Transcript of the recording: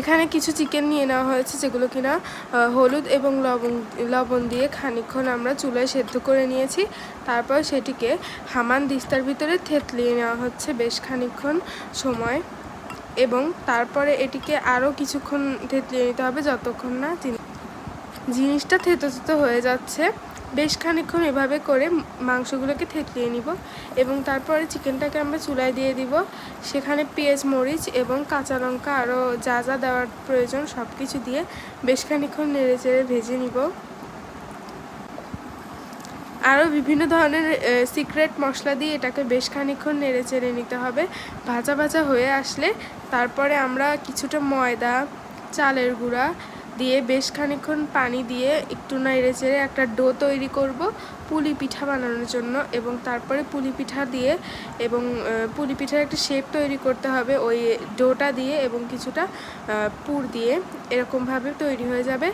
এখানে কিছু চিকেন নিয়ে নেওয়া হয়েছে, যেগুলো কিনা হলুদ এবং লবণ দিয়ে খানিকক্ষণ আমরা চুলায় সেদ্ধ করে নিয়েছি। তারপর সেটিকে হামান দিস্তার ভিতরে থেতলিয়ে নেওয়া হচ্ছে বেশ খানিকক্ষণ সময়, এবং তারপরে এটিকে আরও কিছুক্ষণ থেতলিয়ে নিতে হবে যতক্ষণ না জিনিসটা থেতো থেতো হয়ে যাচ্ছে। বেশ খানিকক্ষণ এভাবে করে মাংসগুলোকে থেতলিয়ে নিব, এবং তারপরে চিকেনটাকে আমরা চুলায় দিয়ে দিব। সেখানে পেঁয়াজ, মরিচ এবং কাঁচা লঙ্কা আরও যা যা দেওয়ার প্রয়োজন সব কিছু দিয়ে বেশ খানিকক্ষণ নেড়ে চেড়ে ভেজে নিব। আরও বিভিন্ন ধরনের সিক্রেট মশলা দিয়ে এটাকে বেশ খানিকক্ষণ নেড়ে চেড়ে নিতে হবে। ভাজা ভাজা হয়ে আসলে তারপরে আমরা কিছুটা ময়দা, চালের গুঁড়া দিয়ে বেশ খানিকক্ষণ পানি দিয়ে একটু নেড়ে চেড়ে একটা ডো তৈরি করব পুলি পিঠা বানানোর জন্য, এবং তারপরে পুলি পিঠা দিয়ে এবং পুলি পিঠার একটা শেপ তৈরি করতে হবে ওই ডোটা দিয়ে এবং কিছুটা পুর দিয়ে। এরকমভাবে তৈরি হয়ে যাবে